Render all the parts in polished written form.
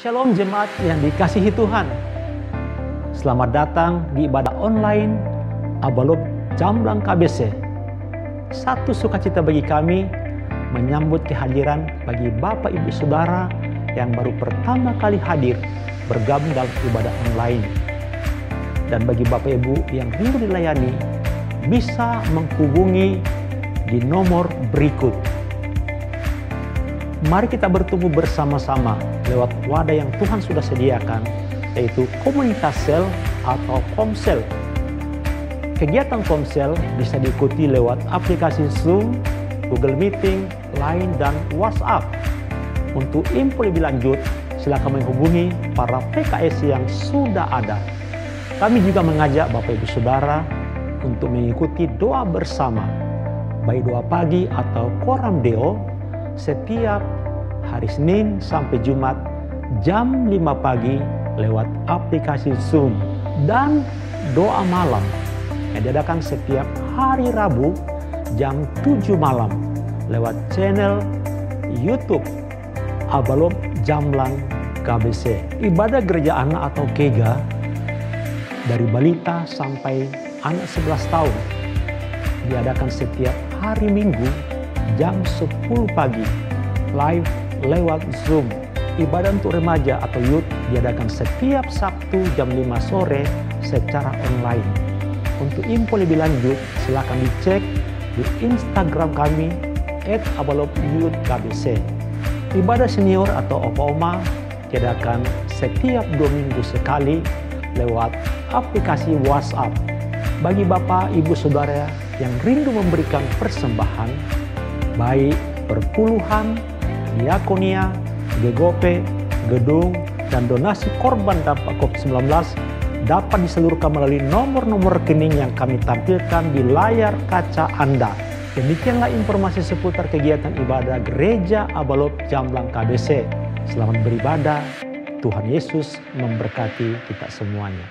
Shalom jemaat yang dikasihi Tuhan. Selamat datang di ibadah online Abalop Jamblang KBC. Satu sukacita bagi kami menyambut kehadiran bagi Bapak Ibu Saudara yang baru pertama kali hadir bergabung dalam ibadah online. Dan bagi Bapak Ibu yang rindu dilayani, bisa menghubungi di nomor berikut. Mari kita bertumbuh bersama-sama lewat wadah yang Tuhan sudah sediakan, yaitu komunitas sel atau komsel. Kegiatan komsel bisa diikuti lewat aplikasi Zoom, Google Meeting, Line, dan WhatsApp. Untuk info lebih lanjut, silakan menghubungi para PKS yang sudah ada. Kami juga mengajak Bapak Ibu Saudara untuk mengikuti doa bersama, baik doa pagi atau koram deo, setiap hari Senin sampai Jumat jam 5 pagi lewat aplikasi Zoom, dan doa malam yang diadakan setiap hari Rabu jam 7 malam lewat channel YouTube Abalop Jamblang KBC. Ibadah gereja anak atau KEGA dari balita sampai anak 11 tahun diadakan setiap hari Minggu jam 10 pagi live lewat Zoom. Ibadah untuk remaja atau youth diadakan setiap Sabtu jam 5 sore secara online. Untuk info lebih lanjut silakan dicek di Instagram kami @abalopyouthkbc. Ibadah senior atau opa-oma diadakan setiap 2 minggu sekali lewat aplikasi WhatsApp. Bagi Bapak Ibu Saudara yang rindu memberikan persembahan, baik perpuluhan, diakonia, GGOP, gedung, dan donasi korban dampak COVID-19 dapat disalurkan melalui nomor-nomor rekening yang kami tampilkan di layar kaca Anda. Demikianlah informasi seputar kegiatan ibadah Gereja Abalop Jamblang KBC. Selamat beribadah, Tuhan Yesus memberkati kita semuanya.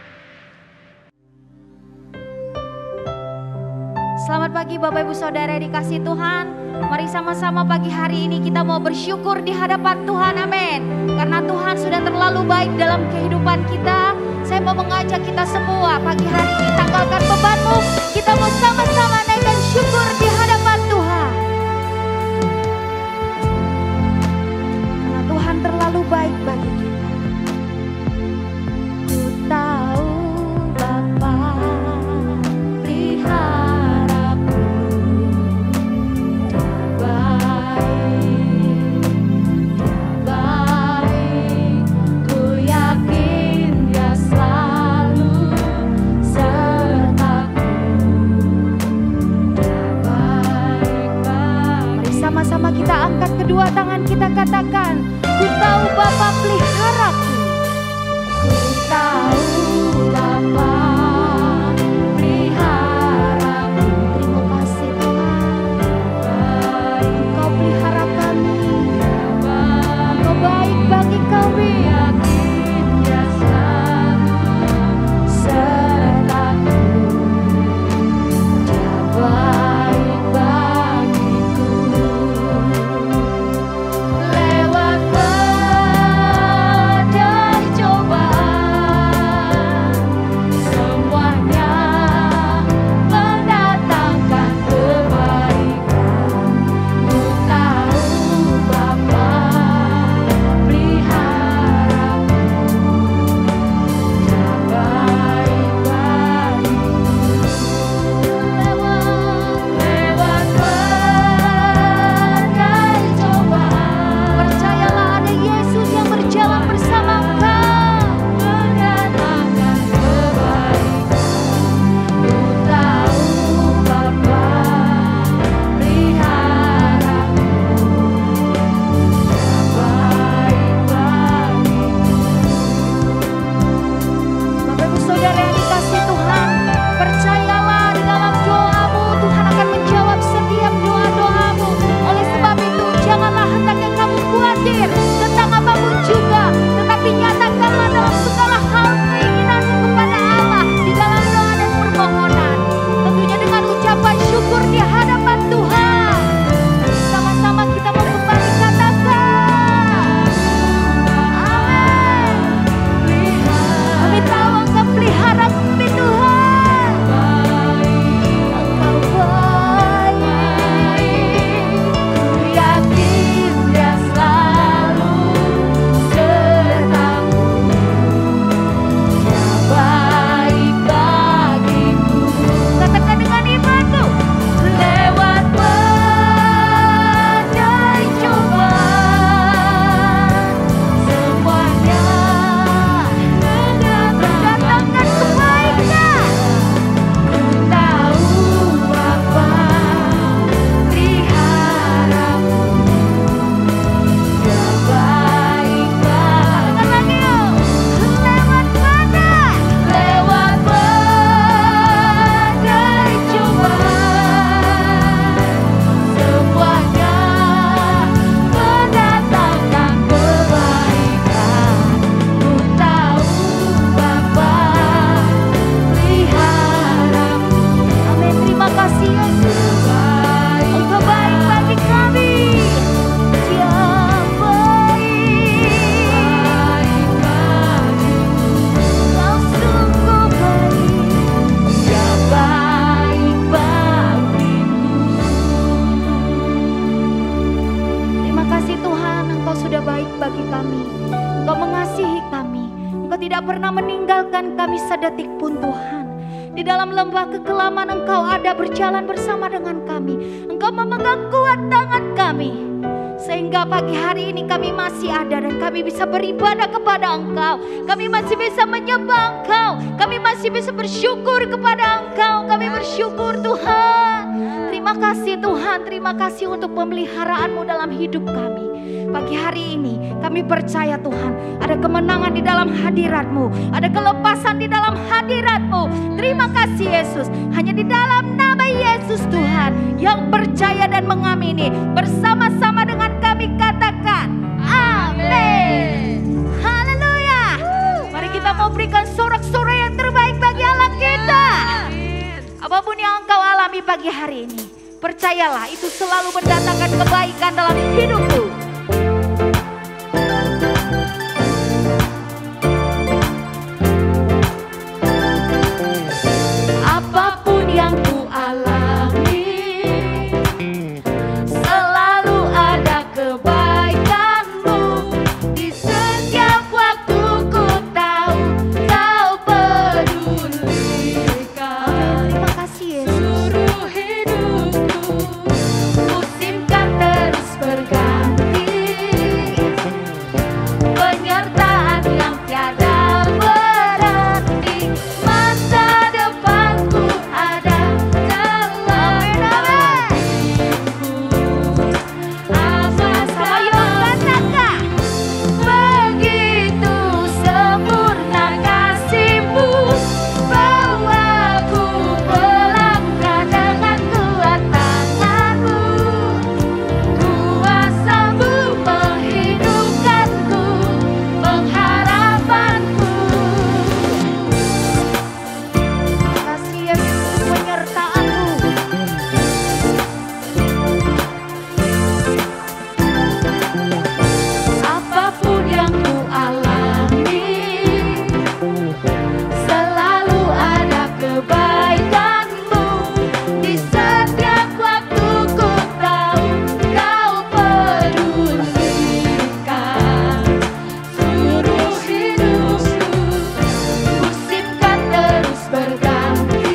Selamat pagi Bapak Ibu Saudara yang dikasihi Tuhan. Mari sama-sama pagi hari ini kita mau bersyukur di hadapan Tuhan, amin. Karena Tuhan sudah terlalu baik dalam kehidupan kita. Saya mau mengajak kita semua pagi hari ini, tanggalkan bebanmu. Kita mau sama-sama naikkan syukur di hadapan Tuhan. Karena Tuhan terlalu baik bagi kita. Ku tahu Bapa kita angkat kedua tangan, kita katakan, ku tahu Bapa peliharaku. Ku tahu Bapa peliharaku. Terima kasih Tuhan, Engkau pelihara kami, Engkau baik bagi kami. Lewat bagi kami. Engkau mengasihi kami. Engkau tidak pernah meninggalkan kami sedetik pun Tuhan. Di dalam lembah kekelaman Engkau ada berjalan bersama dengan kami. Engkau memegang kuat tangan kami. Sehingga pagi hari ini kami masih ada dan kami bisa beribadah kepada Engkau. Kami masih bisa menyembah Engkau. Kami masih bisa bersyukur kepada Engkau. Kami bersyukur Tuhan. Terima kasih Tuhan. Terima kasih untuk pemeliharaan-Mu dalam hidup kami. Pagi hari ini kami percaya Tuhan, ada kemenangan di dalam hadirat-Mu, ada kelepasan di dalam hadirat-Mu. Terima kasih Yesus. Hanya di dalam nama Yesus Tuhan yang percaya dan mengamini, bersama-sama dengan kami katakan amin. Haleluya. Mari kita mau berikan sorak-sorai yang terbaik bagi Allah kita. Apapun yang engkau alami pagi hari ini, percayalah itu selalu mendatangkan kebaikan dalam hidupmu. Apapun yang ku alami, selalu ada kebaikan-Mu. Di setiap waktu ku tahu Kau pedulikan. Terima kasih Yesus. Seluruh hidupku, musim kan terus berganti. Penyertaan yang tiada berarti, masa depanku ada dalam hidupku. Apa saja begitu sempurna kasih-Mu, bawaku melangkah dengan kuat tangan-Mu. Kuasa-Mu menghidupkanku, pengharapanku. Kasih Yesus penyertaan-Mu. Apapun yang ku alami, selalu ada kebaikan-Mu. Di setiap waktu ku tahu Kau pedulikan. Seluruh hidupku, musim kan terus berganti.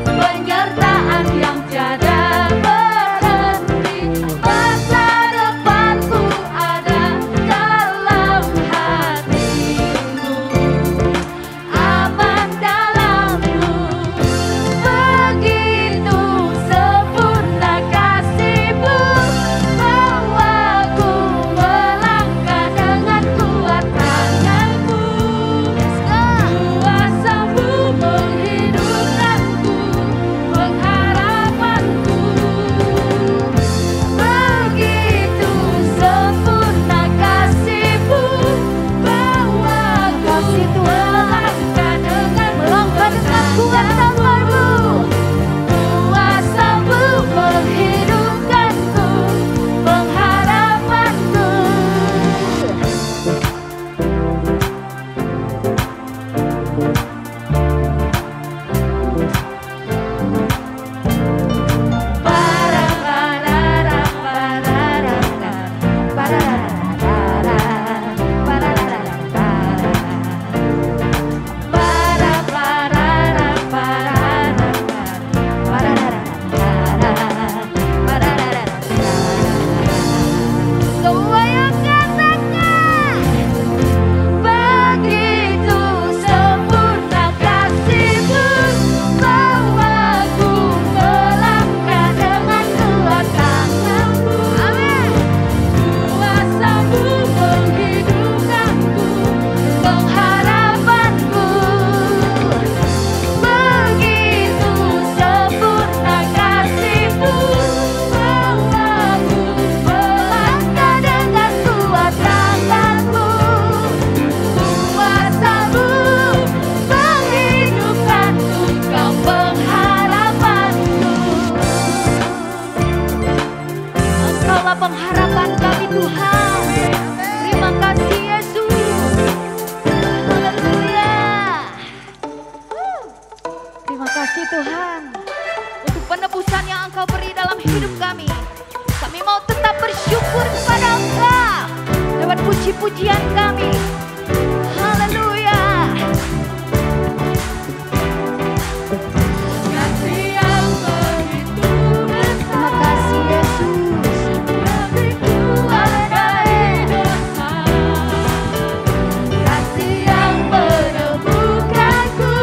Penyertaan yang tiada berhenti, masa depanku ada dalam hati-Mu. Aman dalam-Mu, begitu sempurna kasih-Mu, bawaku melangkah dengan kuat tangan-Mu. Kuasa-Mu menghidupkanku, pengharapanku. Begitu sempurna kasih-Mu, bawaku melangkah dengan kuat tangan-Mu. Kuasa-Mu menghidupkanku, pengharapanku. Semua yang katakan, begitu sempurna kasih-Mu, bawaku melangkah dengan kuat tangan-Mu. Amin. Kuasa-Mu menghidupkanku, pengharapanku. Begitu sempurna kasih-Mu, bawaku melangkah dengan kuat puji-pujian kami. Haleluya. Kasih yang begitu Terima besar, kasih Yesus. lebih kuat dari dosa. Kasih yang menemukanku,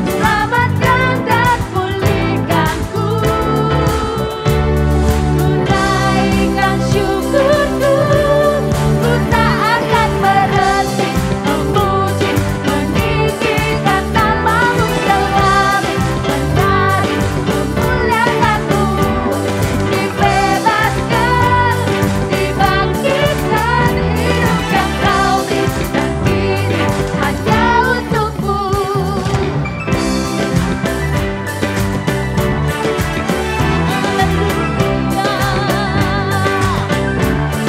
selamatkan dan pulihkanku. Ku naikkan syukurku, ku tak akan berhenti memuji, meninggikan namamu selalu, menari, memuliakanmu. Dibebaskan, dibangkitkan, hidup yang kau beri dan kini hanya untukmu.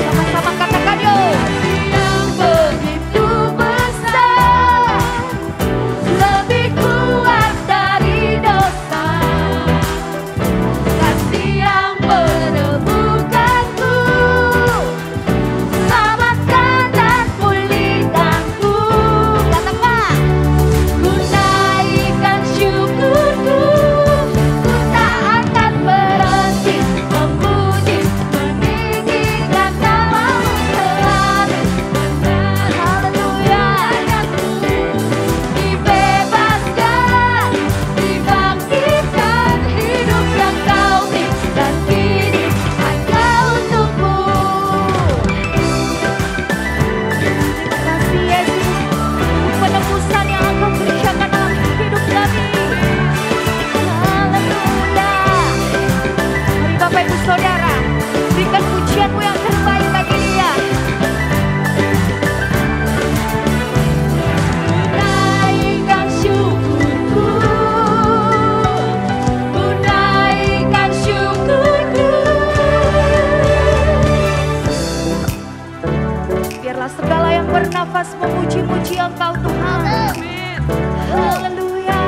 Sama-sama katakan yuk. Yang begitu besar, lebih kuat dari dosa. Kasih yang menemukanku, selamatkan dan pulihkanku. Katakan. Ku naikkan syukurku, ku tak akan berhenti memuji, meninggikan namamu selalu. Haleluya. Dibebaskan, dibangkitkan, hidup yang kau beri dan kini hanya untukmu. Kasih Yesus untuk penebusan yang Engkau kerjakan dalam hidup kami. Haleluya. Mari Bapak Ibu Saudara, berikan pujianmu yang terbaik bagi Dia. Naikkan syukurku, ku naikkan syukurku. Biarlah segala yang bernafas memuji-muji Engkau Tuhan. Haleluya.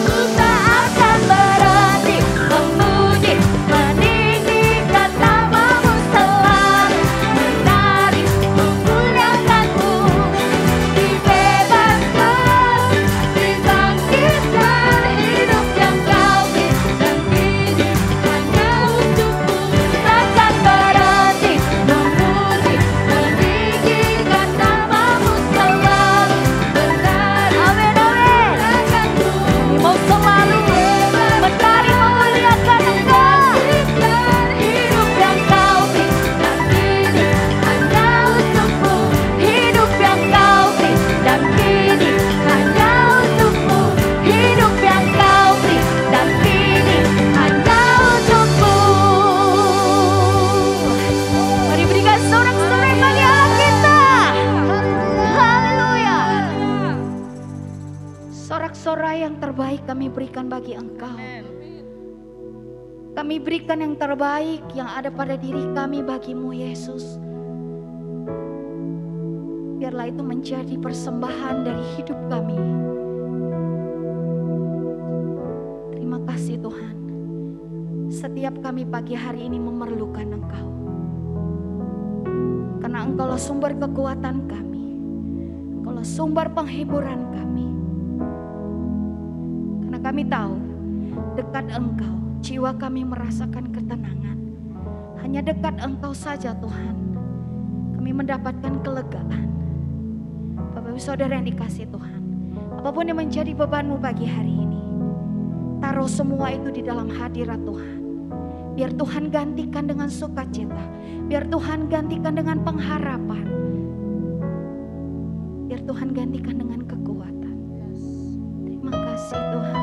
Ku tak akan berhenti memuji, meninggikan namamu selalu, menari, memuliakanmu. Dibebaskan, dibangkitkan, hidup yang kau beri dan kini hanya untukmu. Takkan berhenti memuji, meninggikan namamu selalu, menari, Amin, amin. memuliakanmu. Mau selalu menari memuliakan Engkau. Hidup yang kau beri dan kini hanya untukmu. Hidup yang kau beri dan kini hanya untukmu. Hidup yang kau beri dan kini hanya untukmu. Mari berikan sorak-sorai bagi Allah kita. Haleluya. Sorak-sorai yang terbaik kami berikan bagi Engkau. Kami berikan yang terbaik yang ada pada diri kami bagimu Yesus. Biarlah itu menjadi persembahan dari hidup kami. Terima kasih Tuhan. Setiap kami pagi hari ini memerlukan Engkau. Karena Engkaulah sumber kekuatan kami. Engkaulah sumber penghiburan kami. Karena kami tahu dekat Engkau jiwa kami merasakan ketenangan. Hanya dekat Engkau saja Tuhan kami mendapatkan kelegaan. Bapak Ibu Saudara yang dikasihi Tuhan, apapun yang menjadi bebanmu pagi hari ini, taruh semua itu di dalam hadirat Tuhan. Biar Tuhan gantikan dengan sukacita. Biar Tuhan gantikan dengan pengharapan. Biar Tuhan gantikan dengan kekuatan. Terima kasih Tuhan.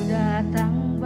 Datang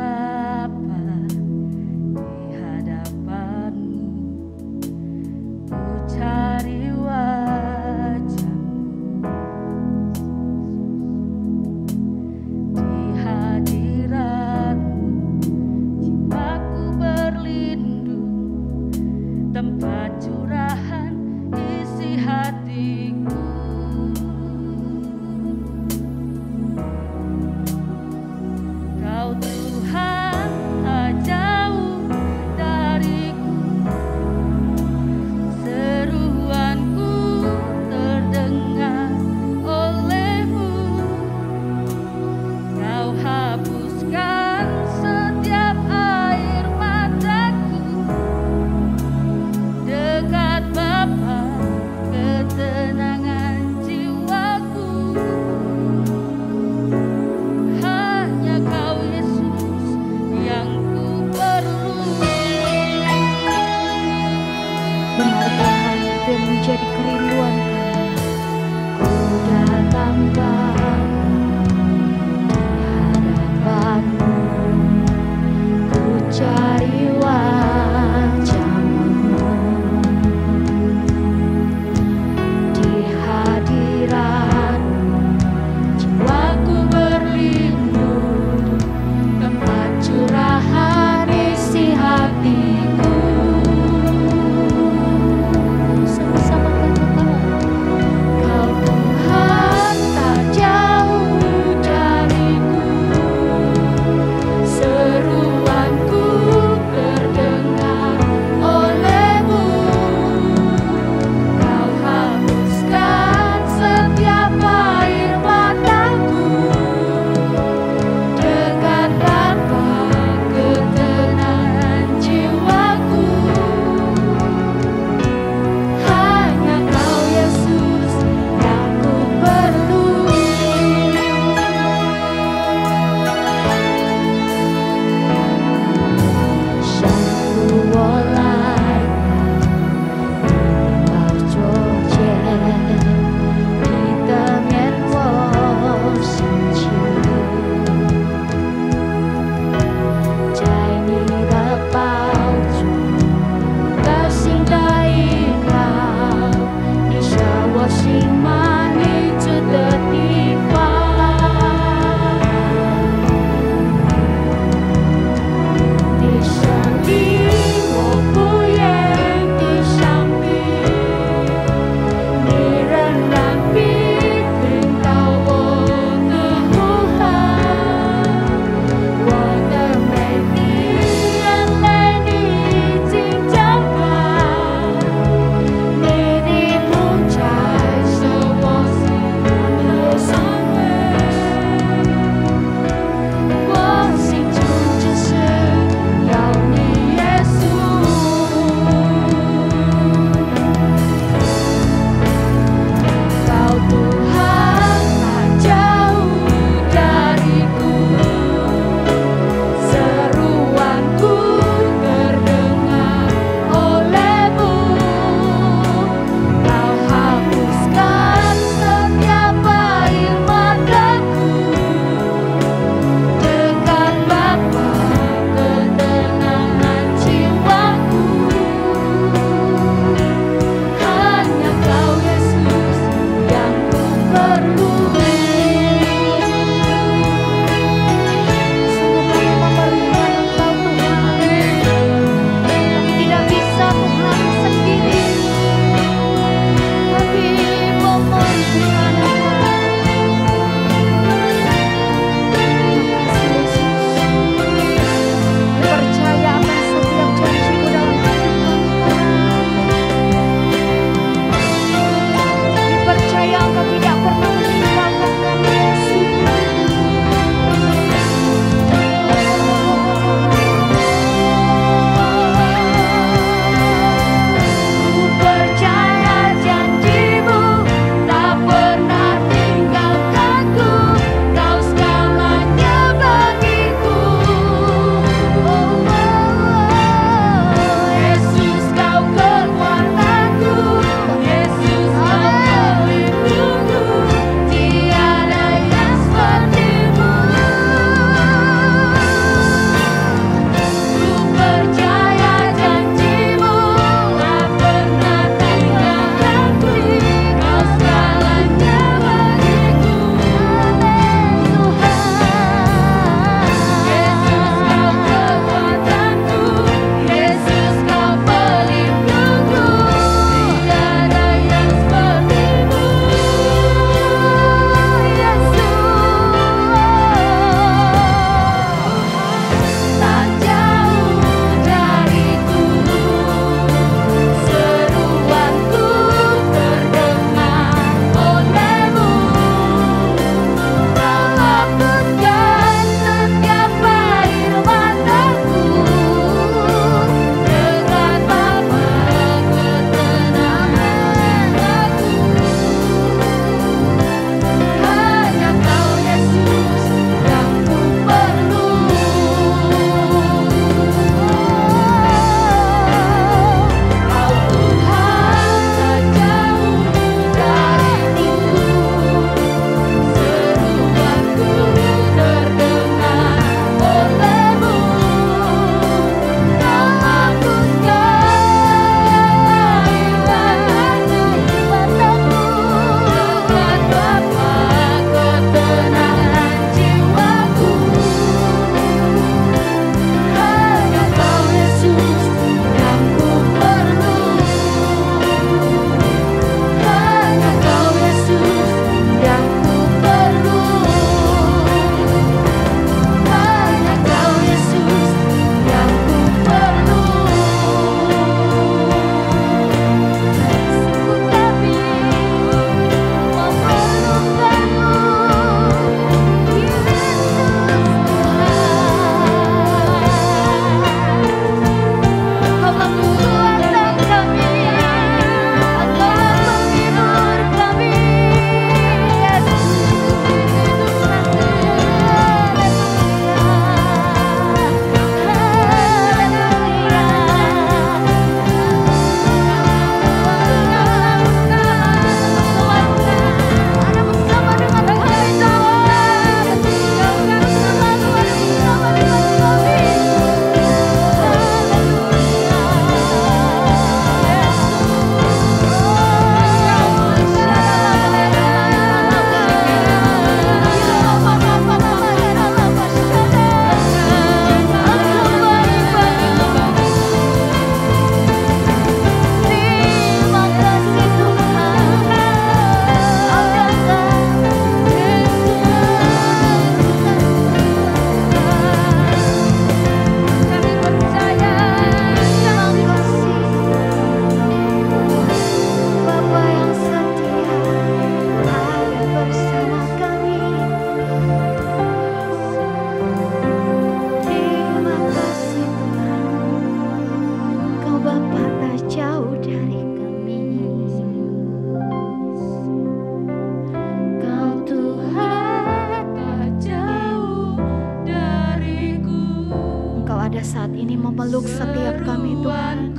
pada saat ini memeluk setiap kami Tuhan.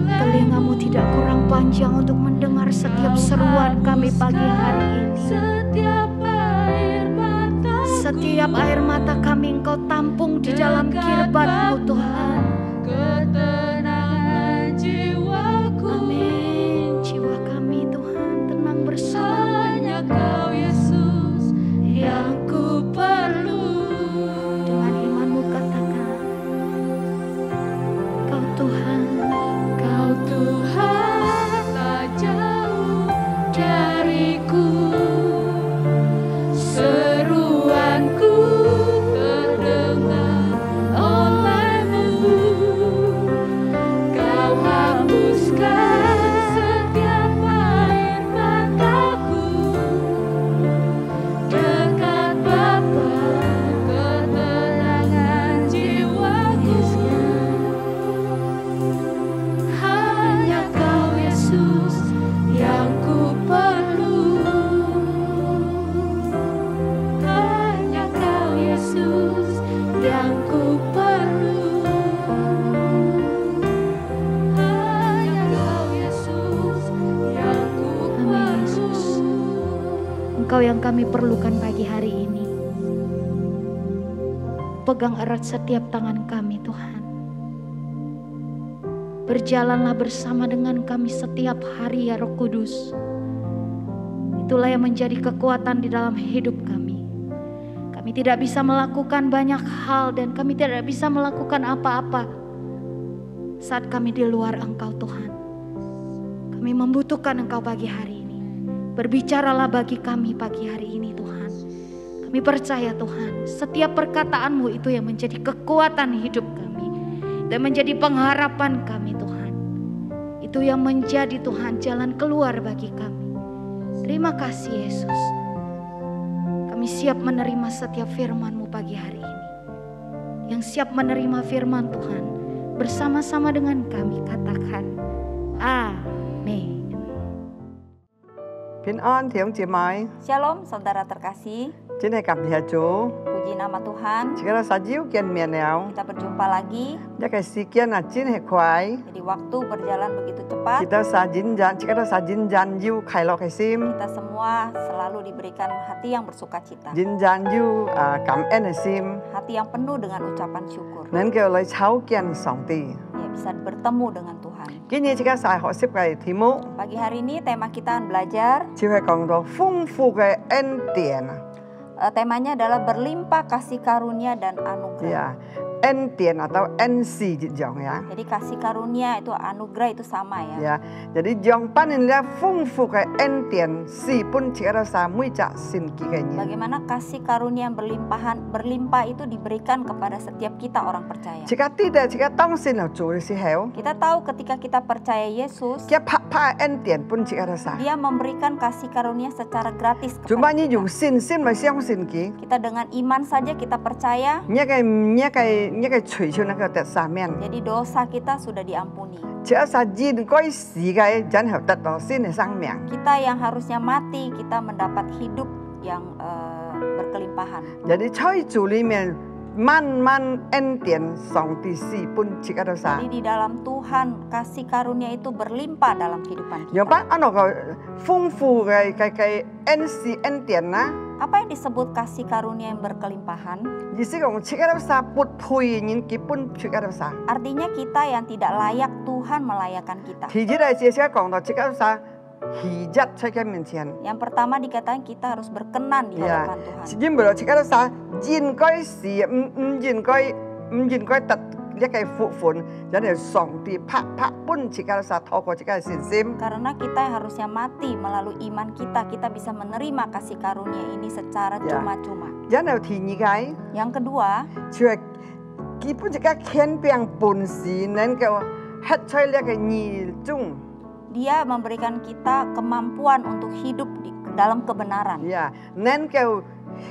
Telingamu tidak kurang panjang untuk mendengar setiap seruan kami pagi hari ini. Setiap air mata kami Engkau tampung di dalam kirbat-Mu Tuhan. Amin. Jiwa kami Tuhan tenang bersama. Hanya Kau Yesus yang ku perlu. Dengan imanmu katakan, Kau Tuhan. Kau Tuhan tak jauh dariku. Seruanku terdengar oleh-Mu. Kau hapuskan setiap air mataku. Dekat Bapa, ketenangan jiwaku. Hanya Kau Yesus yang ku perlu. Hanya Kau Yesus yang ku perlu. Hanya Kau Yesus yang ku Amin Yesus. perlu. Engkau yang kami perlukan pagi hari ini. Pegang erat setiap tangan kami Tuhan. Berjalanlah bersama dengan kami setiap hari ya Roh Kudus. Itulah yang menjadi kekuatan di dalam hidup kami. Kami tidak bisa melakukan banyak hal dan kami tidak bisa melakukan apa-apa saat kami di luar Engkau Tuhan. Kami membutuhkan Engkau pagi hari ini. Berbicaralah bagi kami pagi hari ini Tuhan. Kami percaya Tuhan, setiap perkataan-Mu itu yang menjadi kekuatan hidup kami. Dan menjadi pengharapan kami Tuhan. Itu yang menjadi Tuhan jalan keluar bagi kami. Terima kasih Yesus. Kami siap menerima setiap firman-Mu pagi hari ini. Yang siap menerima firman Tuhan bersama-sama dengan kami katakan Amin. 平安弟兄姐妹， Shalom saudara terkasih, 真係感謝主， puji nama Tuhan. 而家實要見面了， Kita berjumpa lagi. 一個時間啊真係快， Jadi waktu berjalan begitu cepat. kita sajin要快樂嘅心， Kita semua selalu diberikan hati yang bersuka cita, 認真要感恩嘅心， hati yang penuh dengan ucapan syukur. 能夠嚟朝見上帝。 Ya, bisa bertemu dengan Tuhan. 今日即個細學習嘅題目 Pagi hari ini tema kita akan belajar. 就係講到豐富嘅恩典啊， Temanya adalah berlimpah kasih karunia dan anugerah. 呀，恩典atau NC 一種呀， Jadi kasih karunia itu anugerah itu sama ya. 呀，jadi 用班人咧豐富嘅恩典，是本即個曬每隻聖潔嘅人。 Bagaimana kasih karunia yang berlimpah itu diberikan kepada setiap kita orang percaya. 即個啲嘅即個當先嚟做嘅時候。 Kita tahu ketika kita percaya Yesus, 佢拍恩典本即個曬。 Dia memberikan kasih karunia secara gratis Cuma kepada ni kita. dùng sin mà相信佢， Kita dengan iman saja kita percaya, 一個隨處能夠得赦免， jadi dosa kita sudah diampuni. 只要係人該死嘅，然後得到新嘅生命。 Kita yang harusnya mati, kita mendapat hidup yang berkelimpahan. Jadi 在主裡面慢慢恩典，上帝是本即個 Jadi 曬。 di dalam Tuhan kasih karunia itu berlimpah dalam kehidupan 有 kita. 班安那個豐富嘅恩典啦， Apa yang disebut kasih karunia yang berkelimpahan? 意思講即個曬不配人基本即個曬。 Artinya kita yang tidak layak Tuhan melayakan kita. 其次嚟即係講到即個曬喜悅在佢面前。 Yang pertama dikatakan kita harus berkenan di Ya, hadapan Tuhan. 因為即個曬應該是唔應該得一個福分，然後上帝拍本即個曬透過即個信心。 Karena kita yang harusnya mati melalui iman kita, kita bisa menerima kasih karunia ini secara Ya. cuma-cuma. 然後第二個 Yang kedua, 就係基本即個權柄本事能夠吃出一個義種， Dia memberikan kita kemampuan untuk hidup dalam kebenaran. 呀，能夠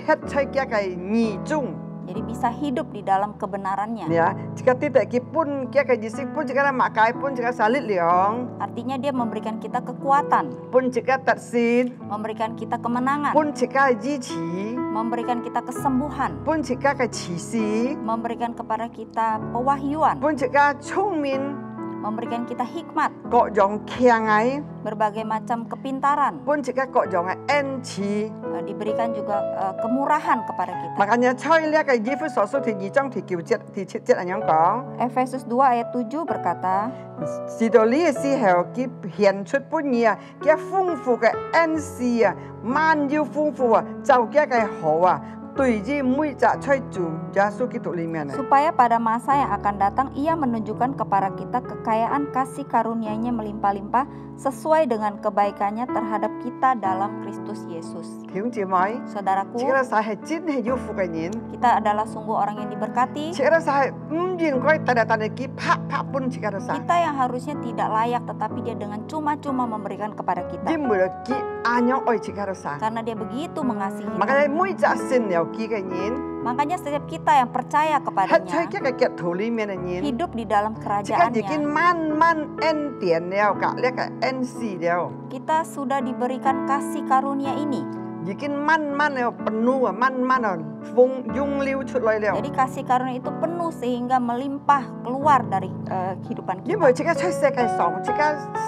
吃出一個義種， Jadi bisa hidup di dalam kebenarannya. Ya, jika tidak ki pun kia ke jisik pun jika makai pun jika salit liong, Artinya dia memberikan kita kekuatan, pun jika tersin, memberikan kita kemenangan, pun jika jici, memberikan kita kesembuhan, pun jika ke cisi, memberikan kepada kita pewahyuan, pun jika cungmin, memberikan kita hikmat, kok jong kiangai, berbagai macam kepintaran, pun jika kok jong enci. diberikan juga kemurahan kepada kita. Makanya coy lihat ke Yesus Yesus di 2章第9節第7節咁樣講， Efesus 2 ayat 7 berkata, 是到呢個時候，佢顯出本意啊，佢豐富嘅恩賜啊，萬要豐富啊，就佢嘅好啊，對於每隻吹住耶穌基督裏面啊。 supaya pada masa yang akan datang ia menunjukkan kepada kita kekayaan kasih karunia-Nya melimpah-limpah sesuai dengan kebaikannya terhadap kita dalam Kristus Yesus. 弟兄姊妹， Saudaraku, 這個世係真係要富嘅人， kita adalah sungguh orang yang diberkati. 這個世係唔應該但係佢拍拍本這個世， Kita yang harusnya tidak layak, tetapi dia dengan cuma-cuma memberikan kepada kita. 因為佢安樣愛這個世。 Karena dia begitu mengasihi. Makanya 每隻信有幾個人， Makanya setiap kita yang percaya 喺 kepadanya 喺一個腳頭裏面嘅人。 hidup di dalam Jika jikin kerajaannya. 慢恩典了，隔呢個恩賜了， Kita sudah diberikan kasih karunia ini. jikin 慢了 penuh 啊，慢啊，湧流出來了。 Jadi kasih karunia itu penuh sehingga melimpah keluar dari kehidupan 因 kita. 為這個出世界上，這個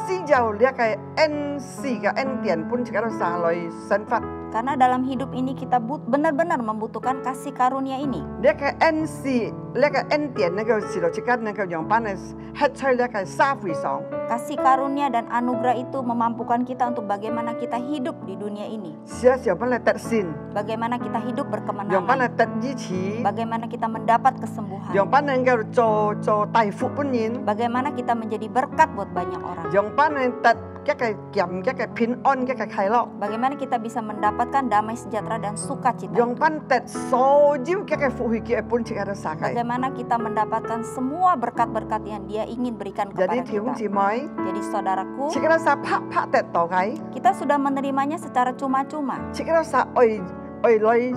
施有呢個恩賜嘅恩典，本這個都撒來生發。 Karena dalam hidup ini kita benar-benar membutuhkan kasih karunia ini. 呢個恩賜，呢個恩典，呢個是到這個能夠讓班人吃出呢個社會上。 Kasih karunia dan anugerah itu memampukan kita untuk bagaimana kita hidup di dunia ini. 是啊，讓班人得善， Bagaimana kita hidup 讓班 berkemenangan. 人得支持， Bagaimana kita mendapat kesembuhan. 讓班人夠做大福本人。 Bagaimana kita menjadi berkat buat banyak orang. 讓班人得一個健、一個平安、一個快樂， Bagaimana kita bisa mendapatkan damai sejahtera dan sukacita. 讓班得所有一個福氣嘅本質喺度撒開。 Bagaimana kita mendapatkan semua berkat-berkat yang Dia ingin berikan kepada Jadi 弟兄 kita. 姊妹， Jadi saudaraku, 切嗰撒拍拍得到嘅， kita sudah menerimanya secara cuma-cuma. 切嗰撒愛來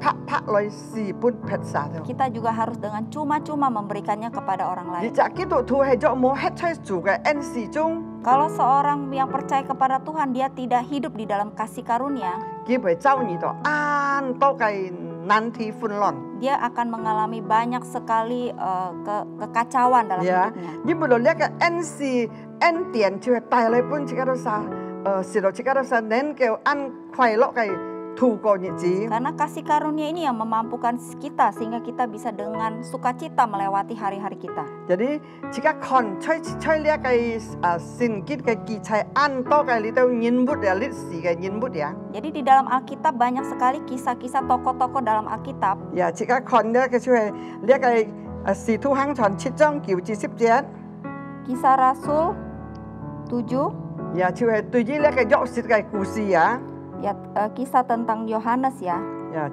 拍拍來是本撇撒咗。 Kita juga harus dengan cuma-cuma memberikannya kepada orang 而 lain. 就基督徒係做冇吃出做嘅恩賜中， Kalau seorang yang percaya kepada Tuhan, dia tidak hidup di dalam kasih karunia, 佢會遭遇到啱多嘅難題混亂。 dia akan mengalami banyak sekali kekacauan dalam Ya, hidupnya. 因為到呢個恩賜恩典就係帶來本切嗰撒，是到切嗰撒能夠按快樂嘅度過日子。 Karena kasih karunia ini yang memampukan kita sehingga kita bisa dengan sukacita melewati hari-hari kita. Jadi jika kon chơi lihat cái xin kit cái kỳ chạy ăn to cái li tao nhìn bút ya lịch sử cái nhìn bút ya. Jadi di dalam Alkitab banyak sekali kisah-kisah tokoh-tokoh dalam Alkitab. Ya jika kon lihat cái chơi lihat cái sử thu hăng tròn 7章9至10節. Kisah Rasul 7, Ya chơi tuy nhiên lihat cái dọc sự cái故事ya. ya kisah tentang Yohanes ya. Ya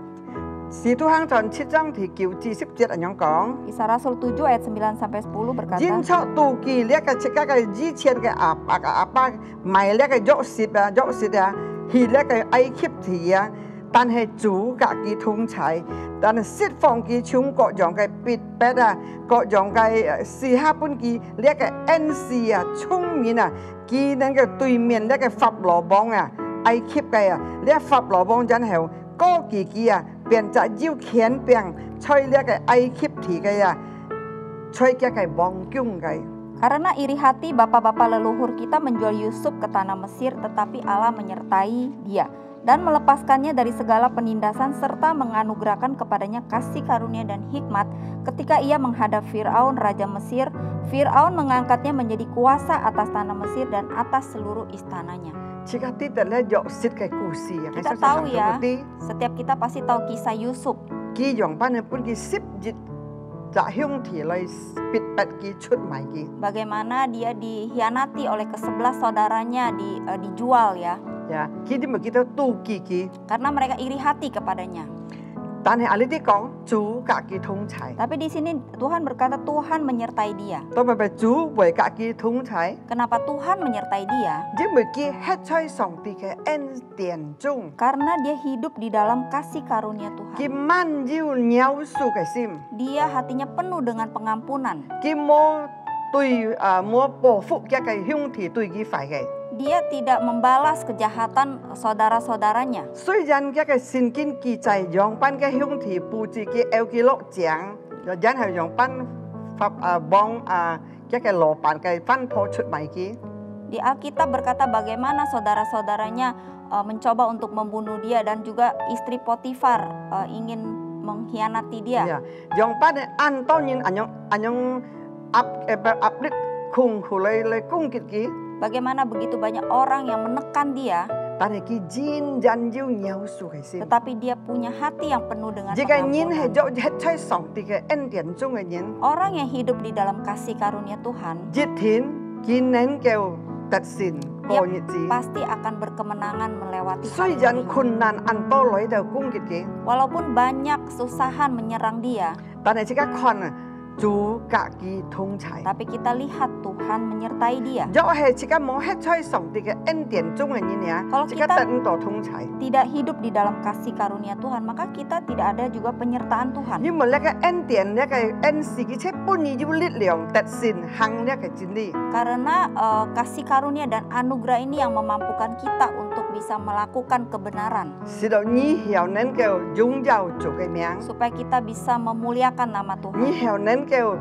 sử thu hăng tròn 7章thì 9至10節anh nhong講. Kisah Rasul 7 ayat 9 sampai 10 berkata, Jin cho tu kỳ lihat cái jika cái di chiến cái apa mày lihat cái dọc sự ya. Thì lihat cái Ai Cập thì ya. 但係主格嘅統裁，但係釋放嘅從各樣嘅別別啊，各樣嘅時刻本嘅呢一個恩賜啊、聰明啊，佢能夠對面呢個法老王啊、埃及嘅啊，呢個法老王然後高佢啊，變咗要權柄吹呢個埃及地嘅啊，吹嘅係王宮嘅。 Karena iri hati bapak-bapak leluhur kita menjual Yusuf ke tanah Mesir, tetapi Allah menyertai dia dan melepaskannya dari segala penindasan serta menganugerahkan kepadanya kasih karunia dan hikmat ketika ia menghadap Fir'aun Raja Mesir. Fir'aun mengangkatnya menjadi kuasa atas tanah Mesir dan atas seluruh istananya. Jika tidak ada Yosef ke kursi, Kita tahu ya, setiap kita pasti tahu kisah Yusuf. Ki yang panen pun ki sip jit tak hiung ti lai pit pet ki cut mai ki. Bagaimana dia dihianati oleh ke-11 saudaranya, dijual ya. Ya, ki di kita tu ki Karena mereka iri hati kepadanya. 但係阿呢啲講主格嘅通齊， Tapi di sini Tuhan berkata Tuhan menyertai dia. 都咪咪主為格嘅通齊， Kenapa Tuhan menyertai dia? 因為佢吃在上帝嘅恩典中， Karena dia hidup di dalam kasih karunia 佢 Tuhan. 滿有饒恕嘅心， Dia hatinya penuh dengan pengampunan. 佢冇對冇報復一個兄弟對佢犯嘅。 Dia tidak membalas kejahatan saudara-saudaranya. 雖然一個聖經記載兩班嘅兄弟布置嘅有記錄講，然後兩班法幫一個老闆嘅分破出賣佢。 Di Alkitab berkata bagaimana saudara-saudaranya mencoba untuk membunuh dia dan juga istri Potifar ingin mengkhianati dia. 兩班嘅按當然按樣壓力控佢嚟攻擊佢， Bagaimana begitu banyak orang yang menekan dia, 但係佢真正有饒恕嘅心。 tetapi dia punya hati yang penuh dengan Jika ingin pengampunan. hidup喺上帝嘅恩典中嘅人， Orang yang hidup di dalam kasih karunia Tuhan 一天佢能夠得勝過日子。 pasti akan berkemenangan melewati 雖然 hari-harinya. 困難按多來到攻擊佢， Walaupun banyak kesusahan menyerang dia, 但係即刻看主格嘅通齊。 tapi kita lihat Tuhan menyertai dia. 若係即刻冇喺在上帝嘅恩典中嘅人呀， Kalau 即刻 kita 得唔到通齊。 tidak hidup di dalam kasih karunia Tuhan, maka kita tidak ada juga penyertaan Tuhan. 因為呢個恩典呢個恩賜嘅且本已有力量得勝行呢個真理。 Karena kasih karunia dan anugerah ini yang memampukan kita untuk bisa melakukan kebenaran, 使到你又能夠擁有主嘅名， supaya kita bisa memuliakan nama 你 Tuhan. 又能夠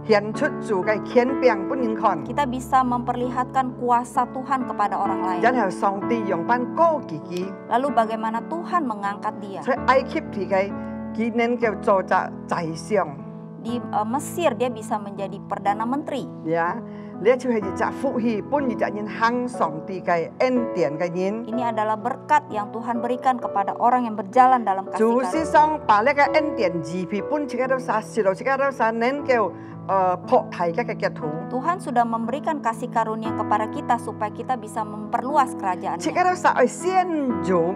顯出主嘅權柄俾人看。 Kita bisa memperlihatkan kuasa Tuhan kepada orang lain. 然後上帝用班高自己， Lalu bagaimana Tuhan mengangkat dia? 在埃及地嘅佢能夠做隻宰相， Di Mesir dia bisa menjadi perdana menteri. 呀，呢就係一隻福氣，本一隻人行上帝嘅恩典嘅人。 Ini adalah berkat yang Tuhan berikan kepada orang yang berjalan dalam kasih 主 karunia. 是想把呢個恩典支配本自己都殺，使到自己都殺能夠破題嘅基督徒， Tuhan sudah memberikan kasih karunia kepada kita supaya kita bisa memperluas 自己 kerajaannya. 都殺去先做，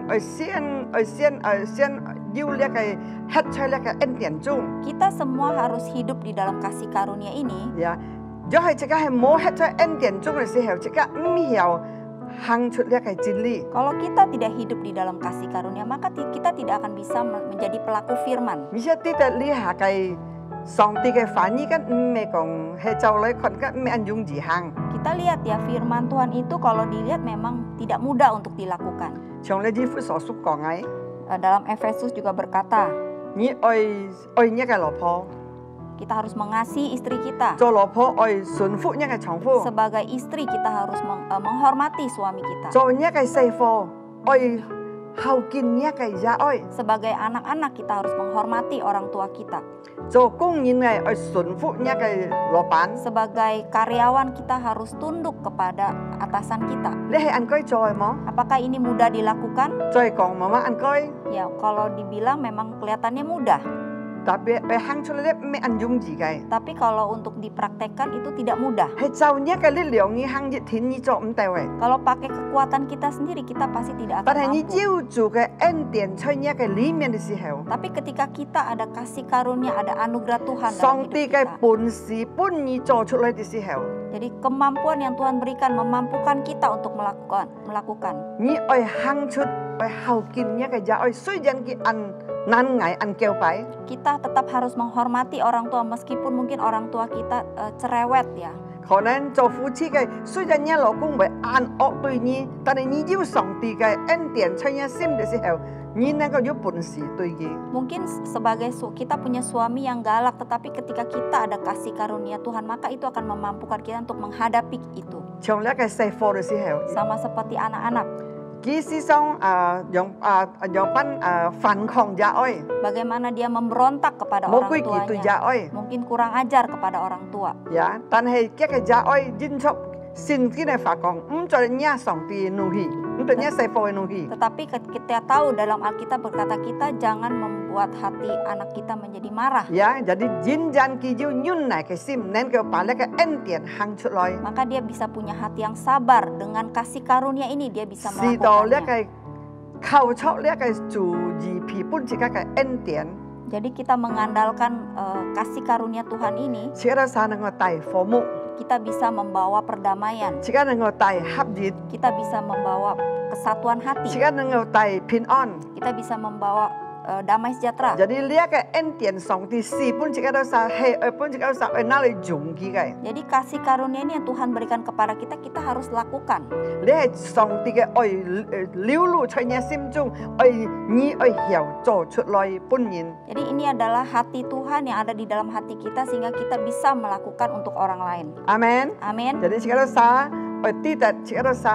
先要呢個吃出呢個恩典中， Kita semua harus hidup di dalam kasih karunia ini. 呀，如果係自己係冇吃出恩典中嘅時候，自己唔曉行出呢個真理。 Kalau kita tidak hidup di dalam kasih karunia, maka kita tidak akan bisa menjadi pelaku firman. 而且啲得呢下嘅上帝嘅反應，跟唔係講係就嚟看，跟唔係按容易行。 Kita lihat ya, firman Tuhan itu kalau dilihat memang tidak mudah untuk dilakukan. 從呢啲所述講嘅， Dalam Efesus juga berkata, 你愛呢個老婆。 kita harus mengasihi istri kita. 做老婆愛順服一個丈夫， Sebagai istri kita harus menghormati suami kita. 做一個媳婦愛孝敬一個兒愛， Sebagai anak-anak kita harus menghormati orang tua kita. 做工人嘅愛順服一個老闆。 Sebagai karyawan kita harus tunduk kepada atasan kita. 你係按該做嘅冇？ Apakah ini mudah dilakukan? 再講媽媽按該， Ya, kalau dibilang memang kelihatannya mudah. 特別係行出嚟咧唔係按容易嘅， Tapi kalau untuk dipraktekkan itu tidak mudah. 係就一個力量你行一天你做唔到嘅。 Kalau pakai kekuatan kita sendiri, kita pasti tidak 但係 akan 你 mampu. 要做嘅恩典在一個裡面嘅時候， Tapi ketika kita ada kasih karunia, ada anugerah Tuhan dalam 上 hidup 帝嘅 kita. 本事本意做出嚟嘅時候， Jadi kemampuan yang Tuhan berikan memampukan kita untuk melakukan. 你愛行出愛孝敬一個兒愛，雖然佢按難捱按叫擺。 Kita tetap harus menghormati orang tua meskipun mungkin orang tua kita cerewet ya. 可能做夫妻嘅，雖然你老公會按惡對你，但係你要上帝嘅恩典在你心嘅時候，你能夠有本事對佢。 Mungkin sebagai kita punya suami yang galak, tetapi ketika kita ada kasih karunia Tuhan, maka itu akan memampukan kita untuk menghadapi itu. 從呢個細課嘅時候， Sama seperti anak-anak. 佢是想用班反抗也愛， Bagaimana dia memberontak kepada 冇 orang 規矩對也 tuanya. 愛， Mungkin kurang ajar kepada orang tua. 呀！但係一個也愛認出聖經嘅法講，唔做人家上帝嘅怒氣，唔做人家細課嘅怒氣。 Tetapi kita tahu dalam Alkitab berkata kita jangan membuat hati anak kita menjadi marah. 呀！jadi 真正佢要忍耐嘅心，能夠把呢個恩典行出來， Maka dia bisa punya hati yang sabar. Dengan kasih karunia ini dia bisa 使到呢 melakukannya. 個靠出呢個主義皮本自己嘅恩典， Jadi kita mengandalkan kasih karunia Tuhan ini, 自己都使能夠帶和睦， kita bisa membawa perdamaian, 自己能夠帶合一， kita bisa membawa kesatuan 自 hati, 己能夠帶平安。 kita bisa membawa damai sejahtera. Jadi呢個恩典上帝是本自己都使係本自己都使係哪裡用佢嘅？ Jadi kasih karunia ini yang Tuhan berikan kepada kita, kita harus lakukan. 你係上帝嘅愛流露在你心中，愛你愛曉做出來本人。 Jadi ini adalah hati Tuhan yang ada di dalam hati kita sehingga kita bisa melakukan untuk orang lain. Amen。 Amin. Jadi 自己都使愛知道自己都使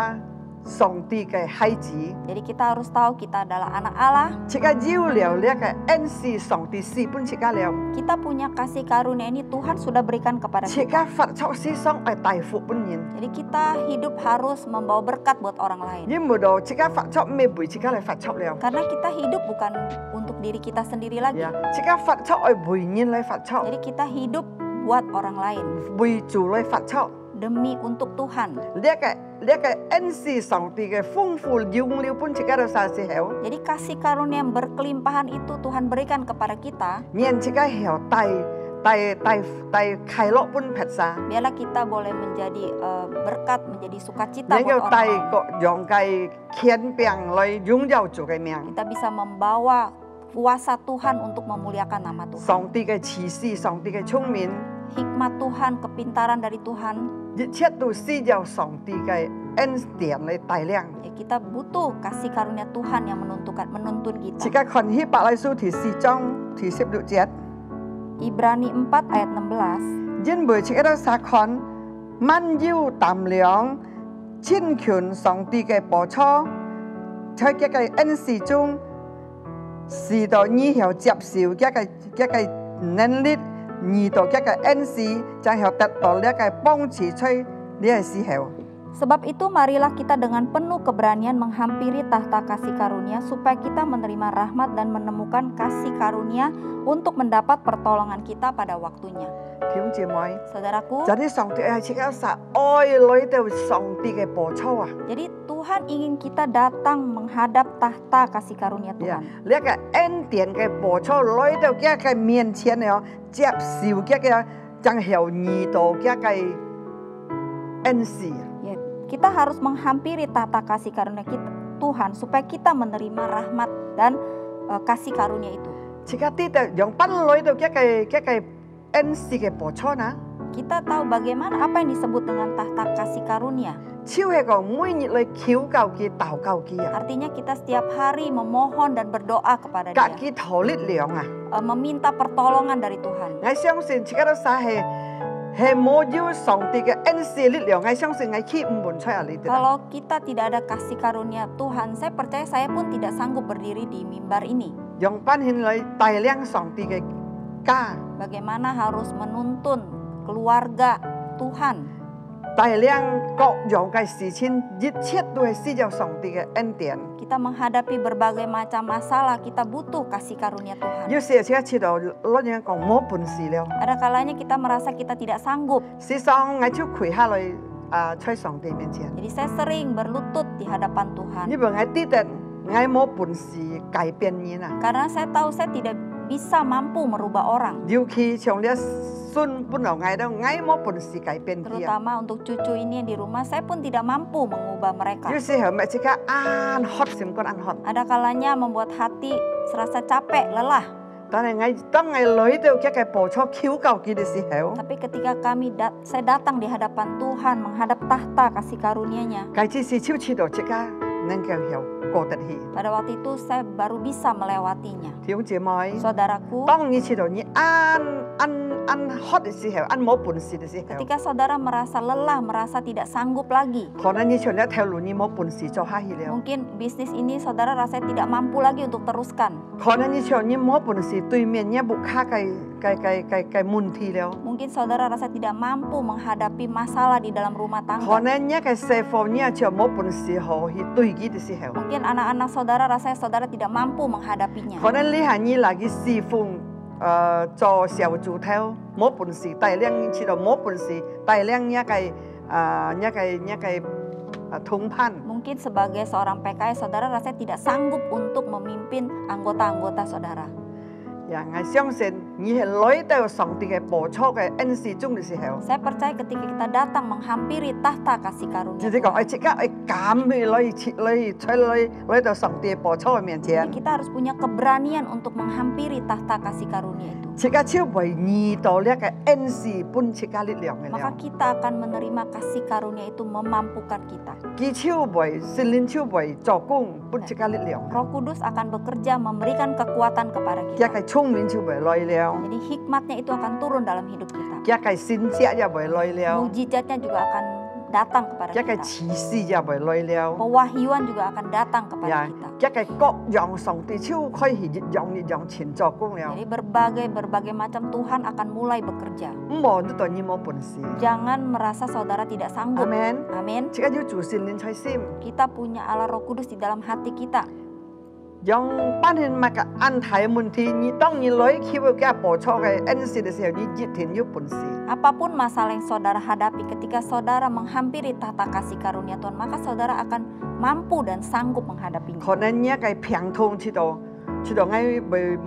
上帝嘅孩子。 Jadi kita harus tahu kita adalah anak Allah. 自己有了呢個恩賜，上帝是本自己了。 Kita punya kasih karunia ini Tuhan sudah berikan kepada 自己 kita. 發出世上愛大福本人。 Jadi kita hidup harus membawa berkat buat orang lain. 因為到自己發出咩為自己嚟發出了。 Karena kita hidup bukan untuk diri kita sendiri lagi. 自己發出愛為人嚟發出， Jadi kita hidup buat orang lain 為主嚟發出。 demi untuk Tuhan. 呢個恩賜上帝嘅豐富用了本自己都晒時候， Jadi kasih karunia yang berkelimpahan itu Tuhan berikan kepada kita. 讓自己曉帶快樂本撇晒， Biarlah kita boleh menjadi berkat, menjadi sukacita 能 buat 夠帶 orang lain. 各樣嘅權柄嚟擁有主嘅名。 Kita bisa membawa kuasa Tuhan untuk memuliakan nama Tuhan. 上帝嘅慈悲，上帝嘅聰明， Hikmat Tuhan, kepintaran dari Tuhan. 一切都需要上帝嘅恩典嚟帶領。 Ya, kita butuh kasih karunia Tuhan yang menuntun 自己 kita. 看希伯來書第4章第16節， Ibrani 4 ayat 16. 因為自己都實看萬有đảm量，千權上帝嘅寶座，在這個恩賜中，是到你曉接受這個能力，而到這個恩賜，就曉得到呢個幫助在呢個時候。 Sebab itu marilah kita dengan penuh keberanian menghampiri tahta kasih karunia supaya kita menerima rahmat dan menemukan kasih karunia untuk mendapat pertolongan kita pada waktunya. 弟兄姊妹， Saudaraku, 就啲上帝係自己實愛來到上帝嘅寶座啊！ jadi Tuhan ingin kita datang menghadap tahta kasih karunia 呀 Tuhan. 呢個恩典嘅寶座來到這個面前了，接受這個將曉遇到這個恩賜。 Ya, kita harus menghampiri tahta kasih karunia kita, Tuhan supaya kita menerima rahmat dan kasih karunia itu. 自己知道用奔來到這個恩賜嘅寶座呢？ Kita tahu bagaimana apa yang disebut dengan tahta kasih karunia. 超係個每日嚟求告佢、禱告佢啊， Artinya kita setiap hari memohon dan berdoa kepada 隔 Dia, 佢頭力量啊！ meminta pertolongan dari Tuhan. 我相信自己都實係冇有上帝嘅恩賜力量，我相信我去唔滿出嚟的。 Kalau kita tidak ada kasih karunia Tuhan, saya percaya saya pun tidak sanggup berdiri di mimbar ini. 用班獻嚟帶領上帝嘅家， Bagaimana harus menuntun keluarga Tuhan, 帶領各樣嘅事情，一切都係需要上帝嘅恩典。 kita menghadapi berbagai macam masalah, kita butuh kasih karunia Tuhan. 有時自己知道攞嘢講冇本事了， Ada kalanya kita merasa kita tidak sanggup. 事實上我就跪下來在上帝面前， Jadi saya sering berlutut di hadapan Tuhan. 因為我知道我冇本事改變人啊， Karena saya tahu saya tidak bisa mampu merubah orang. 尤其像你孫本來我都我冇本事改變佢啊， Terutama untuk cucu ini yang di rumah, saya pun tidak mampu mengubah mereka. 有時候咪自己按喝心肝按喝， Ada kalanya membuat hati serasa capek, lelah. 但係當我來到這個寶座求告佢嘅時候， Tapi ketika saya datang di hadapan Tuhan, menghadap tahta kasih karunia-Nya, 佢只是超知道自己能夠有過得去。 pada waktu itu saya baru bisa melewatinya. 弟兄姊妹， Saudaraku, 當你知道你按喝嘅時候，按冇本事嘅時候。 ketika saudara merasa lelah, merasa tidak sanggup lagi, 可能你從一條路你冇本事做下去了， mungkin bisnis ini saudara rasa tidak mampu lagi untuk teruskan. 可能你從你冇本事對面你冇卡嘅問題了， Mungkin saudara rasa tidak mampu menghadapi masalah di dalam rumah 可 tangga. 能你嘅師傅你就冇本事可去對佢嘅時候， Mungkin anak-anak saudara rasanya saudara tidak mampu menghadapinya. 可能你係你嚟嘅師傅做小組頭冇本事帶領，知道冇本事帶領一個 thống pan. Mungkin sebagai seorang PKS, saudara rasanya tidak sanggup untuk memimpin anggota-anggota saudara. Ya, ngài相信你係來到上帝嘅寶座嘅恩賜中嘅時候， Saya percaya ketika kita datang menghampiri tahta kasih karunia 就是講 Tuhan, 即刻敢去來到上帝嘅寶座嘅面前， jadi kita harus punya keberanian untuk menghampiri tahta kasih karunia itu. 即刻超為遇到呢個恩賜本即刻力量嘅 Maka 了， kita akan menerima kasih karunia itu memampukan kita. 佢超為聖靈超為作工本即刻力量， Roh Kudus akan bekerja memberikan kekuatan kepada 一 kita. 個聰明超為來了， Jadi hikmatnya itu akan turun dalam hidup kita. 一個先知也為來了， Mujizatnya juga akan datang kepada 一個 kita. 啟示也為來了， Pewahyuan juga akan datang kepada 呀 kita. 一個各樣上帝超可以讓前作工了， Jadi berbagai macam Tuhan akan mulai bekerja. 冇呢度你冇本事， Jangan merasa saudara tidak 阿 sanggup. 門。 Amin. 即刻要做聖靈在心。 Kita punya Allah Roh Kudus di dalam hati kita. 讓班人物嘅安排問題，你當你來去嘅補錯嘅恩賜嘅時候，你一定要本事。 Apapun masalah yang saudara hadapi ketika saudara menghampiri tahta kasih karunia Tuhan, maka saudara akan mampu dan sanggup menghadapinya. 可能你嘅病痛知道我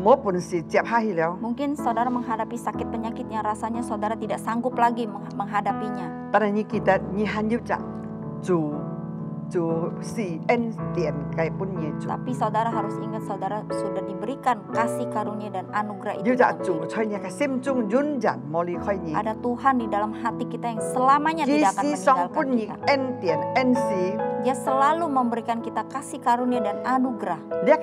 冇本事接下去了， Mungkin saudara menghadapi sakit penyakit yang rasanya saudara tidak sanggup lagi menghadapinya. 但係你記得你還要做是恩典嘅本嘢做， Tapi saudara harus ingat saudara sudah diberikan kasih karunia dan anugerah 要 itu. dalam 做 hidup. 在你嘅心中永遠冇離開你。 Ada Tuhan di dalam hati kita yang selamanya 意 tidak akan 思上 meninggalkan 本嘢 kita. 恩典恩賜， Dia selalu memberikan kita kasih karunia dan anugerah. 呢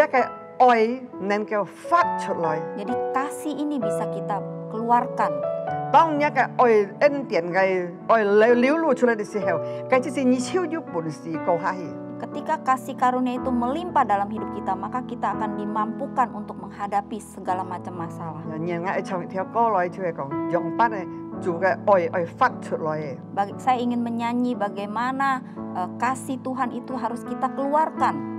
個愛能夠發出來。 Jadi kasih ini bisa kita keluarkan. 當一個愛恩典嘅愛流露出來嘅時候，佢就是你超有本事過下去。 Ketika kasih karunia itu melimpah dalam hidup kita, maka kita akan dimampukan untuk menghadapi segala macam masalah. 人我唱條歌來就係講，用班嘅做嘅愛發出來嘅。 Saya ingin menyanyi bagaimana kasih Tuhan itu harus kita keluarkan.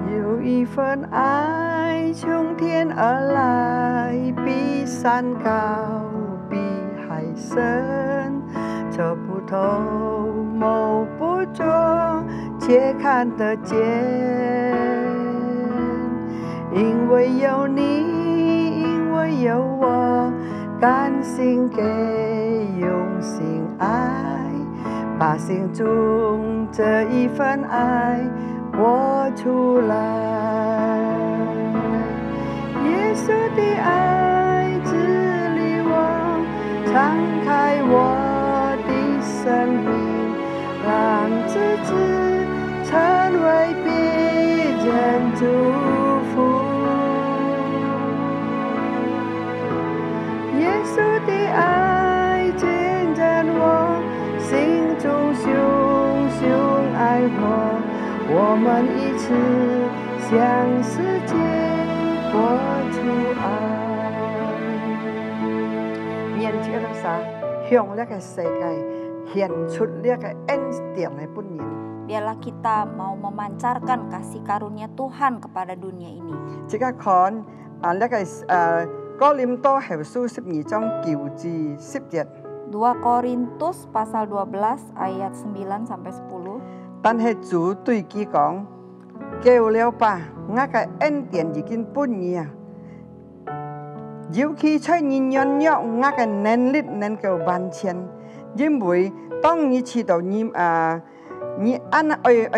有一份愛從天而來，比山高，比海深，測不透，摸不着，卻看得見。因為有你，因為有我，甘心給，用心愛，把心中這一份愛活出來。耶穌的愛治理我，敞開我的生命，讓自己成為別人祝福。耶穌的愛見證我，心中熊熊愛我們一起向世界活出愛。願這個啥向呢個世界顯出呢個恩典嘅本源。 Biarlah kita mau memancarkan kasih karunia Tuhan kepada dunia ini. 即刻看呢個哥林多後書12章9至10節。 2 Korintus pasal 12 ayat 9 sampai 10. 但係主對佢講：夠了吧，我嘅恩典已經滿意啊！尤其在你軟弱，我嘅能力能夠完全。因為當你知道你愛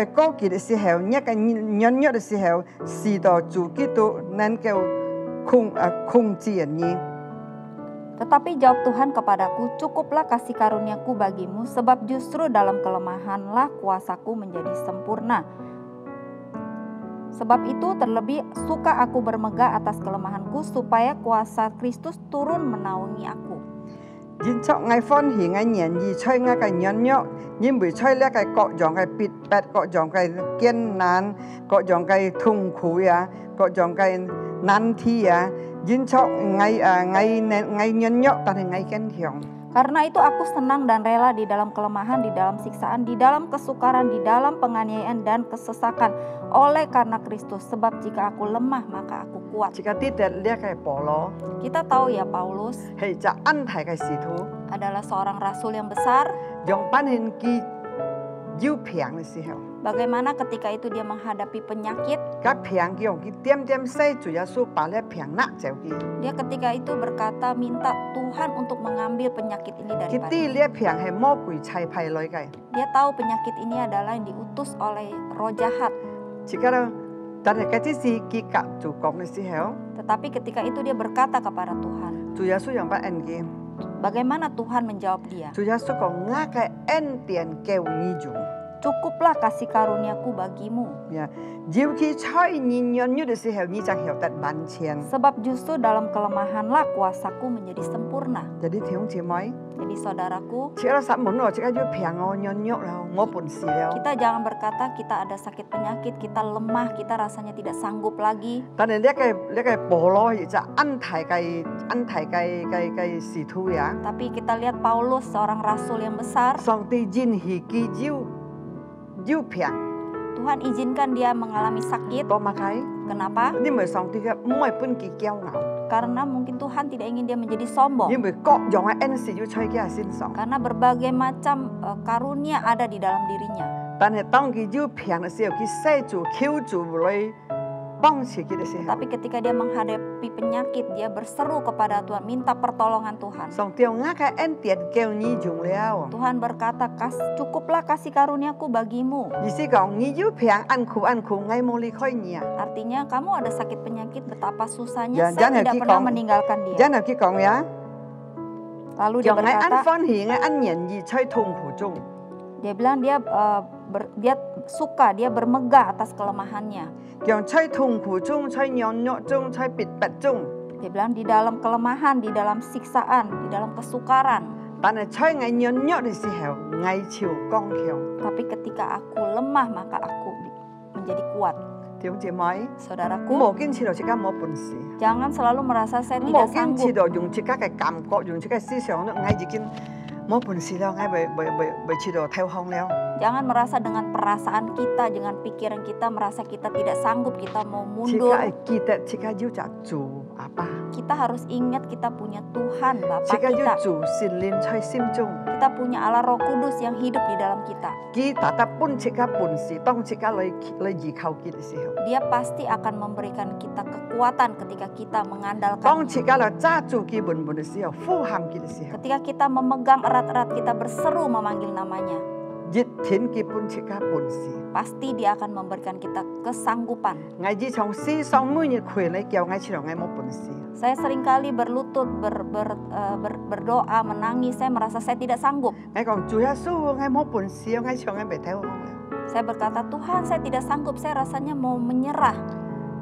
高舉嘅時候，你嘅軟弱嘅時候，知道主基督能夠控制你。 Tetapi jawab Tuhan kepadaku, cukuplah kasih karuniaku bagimu, sebab justru dalam kelemahanlah kuasaku menjadi sempurna. Sebab itu terlebih suka aku bermegah atas kelemahanku, supaya kuasa Kristus turun menaungi aku. 因着我歡喜我願意在我嘅軟弱，因為在呢個各樣嘅逼迫、各樣嘅艱難、各樣嘅痛苦啊、各樣嘅難題啊，因着我軟弱，但係我堅強。Karena itu aku senang dan rela di dalam kelemahan, di dalam siksaan, di dalam kesukaran, di dalam penganiayaan dan kesesakan oleh karena Kristus. Sebab jika aku lemah maka aku kuat. Jika tidak lihat kayak Paulo, Kita tahu ya Paulus 係就安提嘅使徒， adalah seorang rasul yang besar. 用班獻機腰平嘅時候， Bagaimana ketika itu dia menghadapi penyakit. 甲平機用佢點點西主耶穌把呢平拿走佢， Dia ketika itu berkata minta Tuhan untuk mengambil penyakit ini 佢 daripada 啲呢平係魔鬼差派來嘅， Dia tahu penyakit ini adalah yang diutus oleh roh jahat. 而家咧，但係嗰啲事佢甲就講嘅時候， Tetapi ketika itu dia berkata kepada Tuhan. 主耶穌用把恩嘅， Bagaimana Tuhan menjawab dia? 主耶穌講我嘅恩典夠你用。 Cukuplah kasih karuniaku bagimu. 尤其在你軟弱嘅時候，你就曉得萬千。 Sebab justru dalam kelemahanlah kuasaku menjadi sempurna. Jadi 弟兄姊妹， Jadi saudaraku, 即刻實問我，即刻要平我軟弱啦，我本事了。 kita jangan berkata kita ada sakit penyakit, kita lemah, kita rasanya tidak sanggup lagi. 但係呢個保羅亦就安提嘅使徒呀， Tapi kita lihat Paulus, seorang rasul yang besar. 上帝允許佢要平， Tuhan izinkan dia mengalami sakit. 多乜解？ Kenapa? 因為上帝嘅唔係本佢驕傲， Karena mungkin Tuhan tidak ingin dia menjadi sombong. 因為各樣嘅恩賜要在佢身上。 Karena berbagai macam karunia ada di dalam dirinya. 但係當佢要平嘅時候，佢寫住求助來幫助佢嘅時候， Tapi ketika dia menghadapi penyakit, dia berseru kepada Tuhan, minta pertolongan Tuhan. 上帝我嘅恩典夠你用了。 Tuhan berkata, cukuplah kasih karuniaku bagimu. 意思講，你要平安苦，我冇離開你啊！ Artinya kamu ada sakit penyakit, betapa susahnya Jangan saya tidak lagi pernah kong- meninggalkan dia. 然後佢講呀， Lalu dia 讓我安 berkata, 歡喜，我安然而在痛苦中。 dia bilang dia suka, dia bermegah atas kelemahannya. 讓在痛苦中、在軟弱中、在逼迫中， Dia bilang di dalam kelemahan, di dalam siksaan, di dalam kesukaran. 但係在我軟弱嘅時候，我朝剛強。 Tapi ketika aku lemah, maka aku menjadi kuat. 弟兄姊妹， Saudaraku, 冇堅持到自己冇本事， jangan selalu merasa saya 冇 tidak 堅持 sanggup. 到用自己嘅感覺、用自己嘅思想，我已經冇本事了，我未知道投降了。 Jangan merasa dengan perasaan kita, dengan pikiran kita merasa kita tidak sanggup, kita mau 自己 mundur. 係記得自己要就做阿爸， Kita harus ingat kita punya Tuhan, 自 Bapa 己 kita. 要做善念在心中。 Kita punya Allah Roh Kudus yang hidup di dalam kita. 佢達得本自己本事，當自己嚟依靠佢嘅時候。 Dia pasti akan memberikan kita kekuatan ketika kita 當 mengandalkan 自己嚟揸住佢本本嘅時候，呼喊佢嘅時候， Ketika kita memegang erat-erat, kita berseru memanggil namanya. 熱天佢本自己本事。 Pasti dia akan memberikan kita kesanggupan. 我自從思想每日攰你叫我知道我冇本事， Saya seringkali berlutut, berdoa, menangis. Saya merasa saya tidak sanggup. 我講主耶穌，我冇本事，我唱我未睇好了。 Saya berkata, Tuhan saya tidak sanggup. Saya rasanya mau menyerah.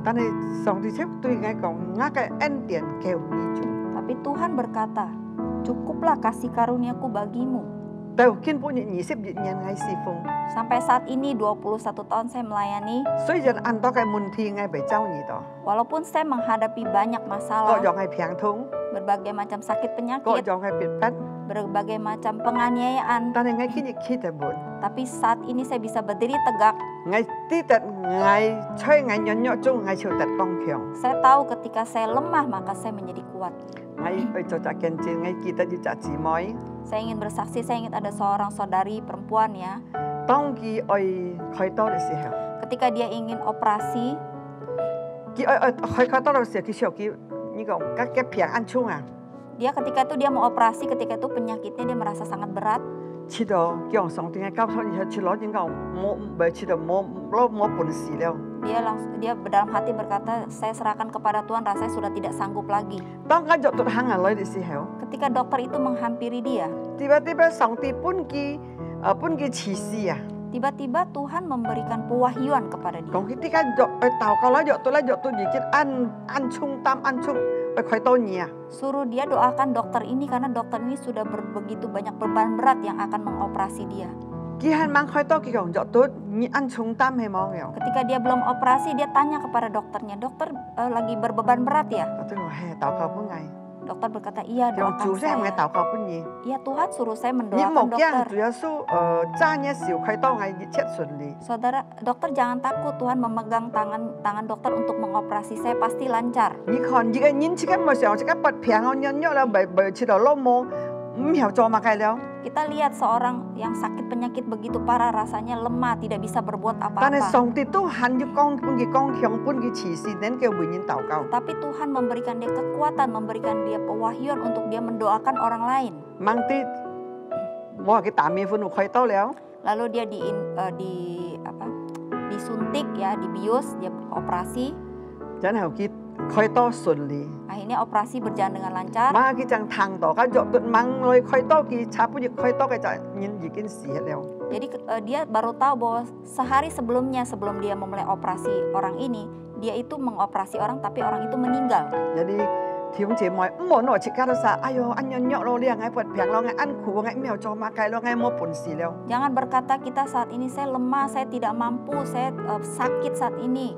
但係上帝卻對我講，我嘅恩典夠你做。 Tapi Tuhan berkata, cukuplah kasih karuniaku bagimu. 到根本20年我侍奉， Sampai saat ini 21 tahun saya melayani. 雖然按多嘅問題我未走你度， Walaupun saya menghadapi banyak 各 masalah, 樣嘅病痛， berbagai macam sakit 各 penyakit, 樣嘅逼迫， berbagai macam penganiayaan. 但係我今日企得穩。 Tapi saat ini saya bisa berdiri tegak. 我知道我在我軟弱中，我就得剛強。 Saya tahu ketika saya lemah maka saya menjadi kuat. 我去做隻見證，我記得要隻姊妹， Saya ingin bersaksi, saya ingin ada seorang saudari perempuan ya. 當佢愛開刀嘅時候， Ketika dia ingin operasi, 佢愛開刀嘅時候，佢想佢呢個嘅平安衝啊， dia ketika itu dia mau operasi, ketika itu penyakitnya dia merasa sangat berat. 知道叫上帝嘅交託，而且攞點講冇未知道冇本事了。 Dia dalam hati berkata, saya serahkan kepada Tuhan, rasanya sudah tidak sanggup lagi. 當我入到行眼裏嘅時候， Ketika dokter itu menghampiri dia, tiba-tiba 上帝本嘅啟示啊， tiba-tiba Tuhan memberikan pewahyuan kepada dia. 講佢啲間入去禱告啦，入到已經按衝擔按衝去開刀你啊。 Suruh dia doakan dokter ini karena dokter ini sudah begitu banyak beban berat yang akan mengoperasi dia. 佢係猛開刀，佢講入到你按衝擔係冇嘅。 Ketika dia belum operasi, dia tanya kepada dokternya, dokter lagi berbeban berat ya? 我都話係禱告本藝， Dokter berkata, iya 用 doakan 主係咪 saya. 禱告本嘢？ Iya Tuhan suruh saya 你 mendoakan 冇驚 dokter. 主耶穌揸嘢時開刀係一切順利。 Saudara, dokter jangan takut, Tuhan memegang tangan dokter untuk mengoperasi saya pasti lancar. 你看一個人即刻冇上，即刻不平安軟弱啦，咪切到老母，唔曉做乜嘅了。 Kita lihat seorang yang sakit penyakit begitu parah, rasanya lemah, tidak bisa berbuat 但係 apa-apa. 上帝都限要講本嘅講強本嘅慈善，恁叫永遠禱告。 Tapi Tuhan memberikan dia kekuatan, memberikan dia pewahyuan untuk dia mendoakan orang lain. 猛啲，我話佢打咩款開刀了， Lalu dia disuntik ya, dibius, dia operasi. 然後佢開刀順利。 Akhirnya operasi berjalan dengan lancar. 嘛佢將疼到，佢肉斷猛來開刀，佢差不多開刀嘅就已經死了。 Jadi dia baru tahu bahwa sehari sebelumnya, sebelum dia memulai operasi orang ini, dia itu mengoperasi orang tapi orang itu meninggal. Jadi 弟兄姐妹，唔好攞切卡都話，哎呦，安軟弱咯，你係捱平咯，捱安苦，捱唔曉做乜計咯，捱冇本事了。 Jangan berkata kita saat ini saya lemah, saya tidak mampu, saya sakit saat ini.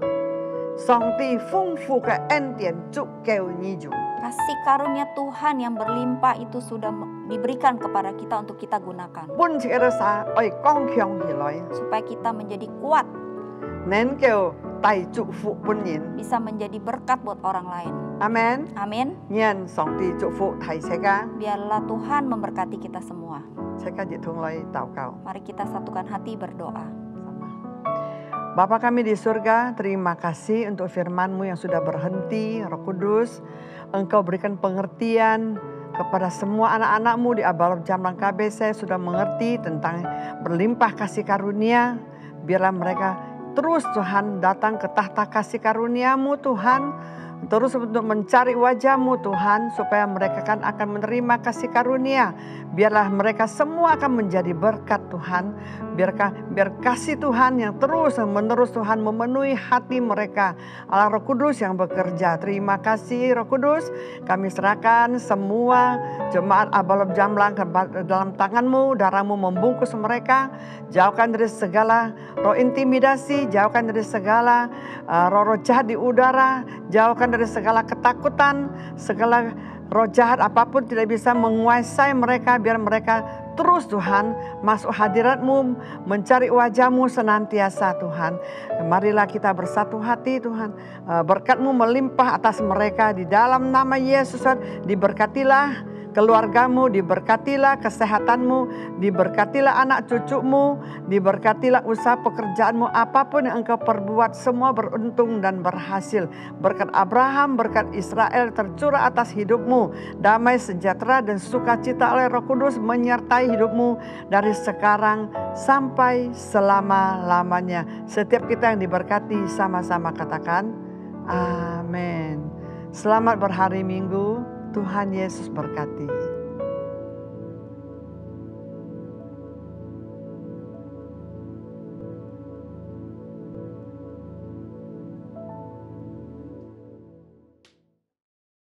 上帝豐富嘅恩典足夠你用。 Kasih karunia Tuhan yang berlimpah itu sudah diberikan kepada kita untuk kita gunakan. 本切都話，我剛強起來， Supaya kita menjadi kuat, 能夠帶祝福本人。 bisa menjadi berkat buat orang lain. 阿門。 Amin. 願上帝祝福提世界， Biarlah Tuhan memberkati kita semua. 世界一同來禱告。 Mari kita satukan hati berdoa. Bapa kami di surga, terima kasih untuk firman-Mu yang sudah berhenti, Roh Kudus. Engkau berikan pengertian kepada semua anak-anak-Mu di Abalab Jamlang KBC sudah mengerti tentang berlimpah kasih karunia. Biarlah mereka terus Tuhan datang ke tahta kasih karunia-Mu Tuhan. Terus untuk mencari wajah-Mu Tuhan, supaya mereka akan menerima kasih karunia. Biarlah mereka semua akan menjadi berkat Tuhan. Biar kasih Tuhan yang terus menerus Tuhan memenuhi hati mereka. Allah Roh Kudus yang bekerja. Terima kasih Roh Kudus. Kami serahkan semua jemaat Abalab Jamlang dalam tangan-Mu. Darah-Mu membungkus mereka. Jauhkan dari segala roh intimidasi. Jauhkan dari segala roh-roh jahat di udara. Jauhkan dari segala ketakutan, segala roh jahat apapun tidak bisa menguasai mereka. Biar mereka terus Tuhan masuk hadirat-Mu, mencari wajah-Mu senantiasa Tuhan. Marilah kita bersatu hati Tuhan. Berkat-Mu melimpah atas mereka di dalam nama Yesus. Diberkatilah keluarga-Mu, diberkatilah kesehatan-Mu, diberkatilah anak cucu-Mu, diberkatilah usaha pekerjaan-Mu, apapun yang Engkau perbuat semua beruntung dan berhasil. Berkat Abraham, berkat Israel tercurah atas hidup-Mu, damai sejahtera dan sukacita oleh Roh Kudus menyertai hidup-Mu dari sekarang sampai selama-lamanya. Setiap kita yang diberkati sama-sama katakan amin. Selamat berhari Minggu. Tuhan Yesus berkati.